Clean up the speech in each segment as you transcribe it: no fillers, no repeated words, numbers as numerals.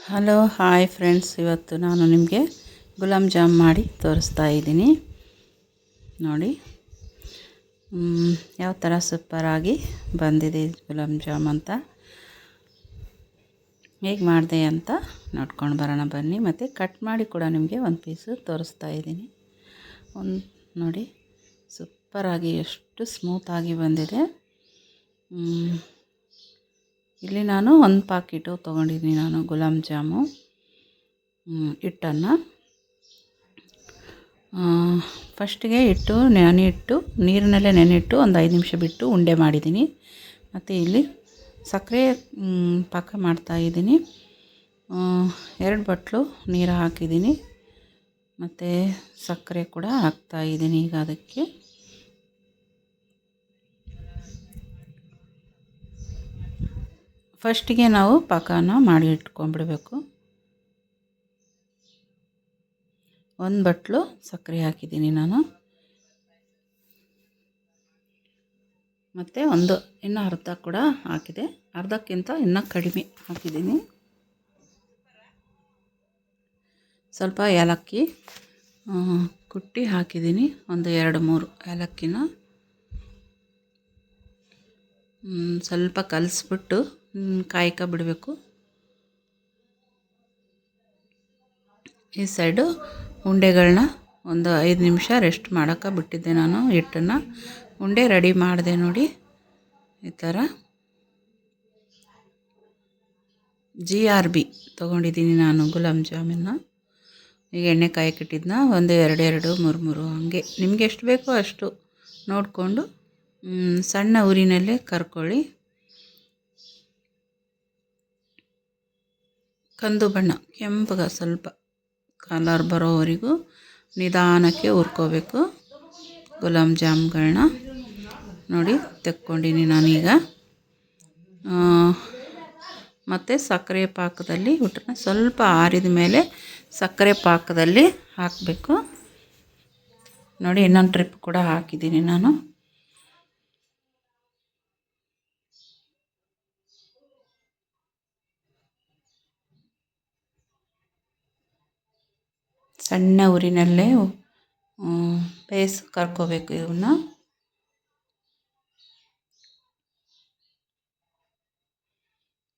Hello hi friends, ಇವತ್ತು ನಾನು ನಿಮಗೆ ಗುಲಾಬ್ ಜಾಮ್ ಮಾಡಿ ತೋರಿಸ್ತಾ ಇದ್ದೀನಿ. ನೋಡಿ ಯಾವ ಥರ ಸೂಪರಾಗಿ ಬಂದಿದೆ ಗುಲಾಬ್ ಜಾಮ್ ಅಂತ. ಹೇಗೆ ಮಾಡಿದೆ ಅಂತ ನೋಡ್ಕೊಂಡು ಬರೋಣ ಬನ್ನಿ. ಮತ್ತು ಕಟ್ ಮಾಡಿ ಕೂಡ ನಿಮಗೆ ಒಂದು ಪೀಸು ತೋರಿಸ್ತಾ ಇದ್ದೀನಿ. ನೋಡಿ ಸೂಪರಾಗಿ ಎಷ್ಟು ಸ್ಮೂತಾಗಿ ಬಂದಿದೆ. ಇಲ್ಲಿ ನಾನು ಒಂದು ಪಾಕಿಟು ತೊಗೊಂಡಿದ್ದೀನಿ ನಾನು ಗುಲಾಬ್ ಜಾಮು ಹಿಟ್ಟನ್ನು. ಫಸ್ಟಿಗೆ ನೆನೆಯಿಟ್ಟು ನೀರಿನಲ್ಲೇ ನೆನೆಯಿಟ್ಟು ಒಂದು 5 ನಿಮಿಷ ಬಿಟ್ಟು ಉಂಡೆ ಮಾಡಿದ್ದೀನಿ. ಮತ್ತು ಇಲ್ಲಿ ಸಕ್ಕರೆ ಪಾಕ ಮಾಡ್ತಾಯಿದ್ದೀನಿ. 2 ಬಟ್ಲು ನೀರು ಹಾಕಿದ್ದೀನಿ. ಮತ್ತು ಸಕ್ಕರೆ ಕೂಡ ಹಾಕ್ತಾಯಿದ್ದೀನಿ. ಈಗ ಅದಕ್ಕೆ ಫಸ್ಟಿಗೆ ನಾವು ಪಾಕನ ಮಾಡಿ ಇಟ್ಕೊಂಡ್ಬಿಡಬೇಕು. 1 ಬಟ್ಲು ಸಕ್ಕರೆ ಹಾಕಿದ್ದೀನಿ ನಾನು. ಮತ್ತು ಇನ್ನು ಅರ್ಧ ಕೂಡ ಹಾಕಿದೆ. ಅರ್ಧಕ್ಕಿಂತ ಇನ್ನೂ ಕಡಿಮೆ ಹಾಕಿದ್ದೀನಿ. ಸ್ವಲ್ಪ ಏಲಕ್ಕಿ ಕುಟ್ಟಿ ಹಾಕಿದ್ದೀನಿ. ಒಂದು 2-3 ಏಲಕ್ಕಿನ ಸ್ವಲ್ಪ ಕಲಿಸ್ಬಿಟ್ಟು ಬಿಡಬೇಕು. ಈ ಸೈಡು ಉಂಡೆಗಳನ್ನ ಒಂದು 5 ನಿಮಿಷ ರೆಸ್ಟ್ ಮಾಡೋಕ್ಕೆ ಬಿಟ್ಟಿದ್ದೆ ನಾನು. ಹಿಟ್ಟನ್ನು ಉಂಡೆ ರೆಡಿ ಮಾಡಿದೆ ನೋಡಿ. ಈ ಥರ GRB ತೊಗೊಂಡಿದ್ದೀನಿ ನಾನು ಗುಲಾಬ್ ಜಾಮೂನ್ನ. ಈಗ ಎಣ್ಣೆ ಕಾಯಕ್ಕಿಟ್ಟಿದ್ದನ್ನ ಒಂದು 2 3 ಹಂಗೆ ನಿಮಗೆ ಎಷ್ಟು ಬೇಕೋ ಅಷ್ಟು ನೋಡಿಕೊಂಡು ಸಣ್ಣ ಉರಿನಲ್ಲೇ ಕರ್ಕೊಳ್ಳಿ. ಕಂದು ಬಣ್ಣ ಕೆಂಪಗೆ ಸ್ವಲ್ಪ ಕಲರ್ ಬರೋವರೆಗೂ ನಿಧಾನಕ್ಕೆ ಹುರ್ಕೋಬೇಕು ಗುಲಾಬ್ ಜಾಮ್ಗಳನ್ನ. ನೋಡಿ ತೆಕ್ಕೊಂಡಿನಿ ನಾನೀಗ. ಮತ್ತು ಸಕ್ಕರೆ ಪಾಕದಲ್ಲಿ ಹಿಟ್ಟನ್ನ ಸ್ವಲ್ಪ ಆರಿದ ಮೇಲೆ ಸಕ್ಕರೆ ಪಾಕದಲ್ಲಿ ಹಾಕಬೇಕು. ನೋಡಿ ಇನ್ನೊಂದು ಟ್ರಿಪ್ ಕೂಡ ಹಾಕಿದ್ದೀನಿ ನಾನು. ಸಣ್ಣ ಉರಿನಲ್ಲೇ ಕರ್ಕೋಬೇಕು ಇವನ್ನ.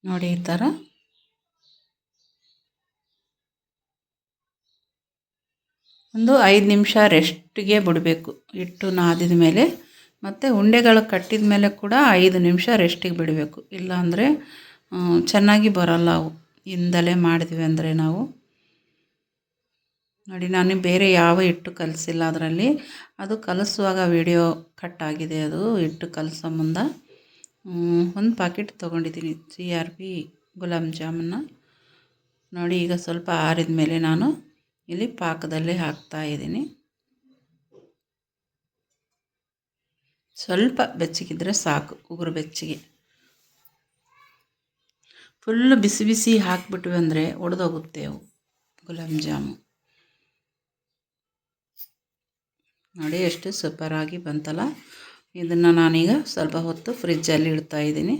ನೋಡಿ ಈ ಥರ ಒಂದು 5 ನಿಮಿಷ ರೆಸ್ಟಿಗೆ ಬಿಡಬೇಕು. ಹಿಟ್ಟು ನಾದಿದ ಮೇಲೆ ಮತ್ತು ಉಂಡೆಗಳು ಕಟ್ಟಿದ ಮೇಲೆ ಕೂಡ 5 ನಿಮಿಷ ರೆಸ್ಟಿಗೆ ಬಿಡಬೇಕು. ಇಲ್ಲಾಂದರೆ ಚೆನ್ನಾಗಿ ಬರೋಲ್ಲ ಅವು. ಹಿಂದಲೇ ಮಾಡಿದ್ವಿ ಅಂದರೆ ನಾವು. ನೋಡಿ ನಾನು ಬೇರೆ ಯಾವ ಹಿಟ್ಟು ಕಲಸಿಲ್ಲ ಅದರಲ್ಲಿ. ಅದು ಕಲಿಸುವಾಗ ವಿಡಿಯೋ ಕಟ್ ಆಗಿದೆ. ಅದು ಹಿಟ್ಟು ಕಲಸೋ ಮುಂದೆ 1 ಪಾಕೆಟ್ ತೊಗೊಂಡಿದ್ದೀನಿ GRB ಗುಲಾಬ್ ಜಾಮೂನ್ನ. ನೋಡಿ ಈಗ ಸ್ವಲ್ಪ ಆರಿದ ಮೇಲೆ ನಾನು ಇಲ್ಲಿ ಪಾಕದಲ್ಲೇ ಹಾಕ್ತಾಯಿದ್ದೀನಿ. ಸ್ವಲ್ಪ ಬೆಚ್ಚಗಿದ್ರೆ ಸಾಕು, ಉಗುರು ಬೆಚ್ಚಗೆ. ಫುಲ್ಲು ಬಿಸಿ ಬಿಸಿ ಹಾಕಿಬಿಟ್ವಿ ಅಂದರೆ ಒಡೆದೋಗುತ್ತೆ ಅವು ಗುಲಾಬ್ ಜಾಮು. ನೋಡಿ ಎಷ್ಟು ಸೂಪರಾಗಿ ಬಂತಲ್ಲ. ಇದನ್ನು ನಾನೀಗ ಸ್ವಲ್ಪ ಹೊತ್ತು ಫ್ರಿಜ್ಜಲ್ಲಿ ಇಡ್ತಾಯಿದ್ದೀನಿ.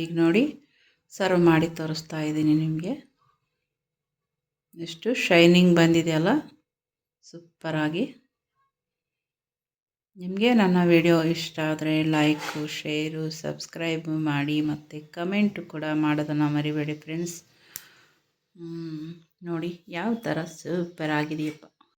ಈಗ ನೋಡಿ ಸರ್ವ್ ಮಾಡಿ ತೋರಿಸ್ತಾ ಇದ್ದೀನಿ ನಿಮಗೆ. ಎಷ್ಟು ಶೈನಿಂಗ್ ಬಂದಿದೆಯಲ್ಲ, ಸೂಪರಾಗಿ. ನಿಮಗೆ ನನ್ನ ವಿಡಿಯೋ ಇಷ್ಟ ಆದರೆ ಲೈಕು, ಶೇರು, ಸಬ್ಸ್ಕ್ರೈಬ್ ಮಾಡಿ ಮತ್ತು ಕಮೆಂಟು ಕೂಡ ಮಾಡೋದನ್ನು ಮರಿಬೇಡಿ ಫ್ರೆಂಡ್ಸ್. ನೋಡಿ ಯಾವ ಥರ ಸೂಪರಾಗಿದೆಯಪ್ಪ.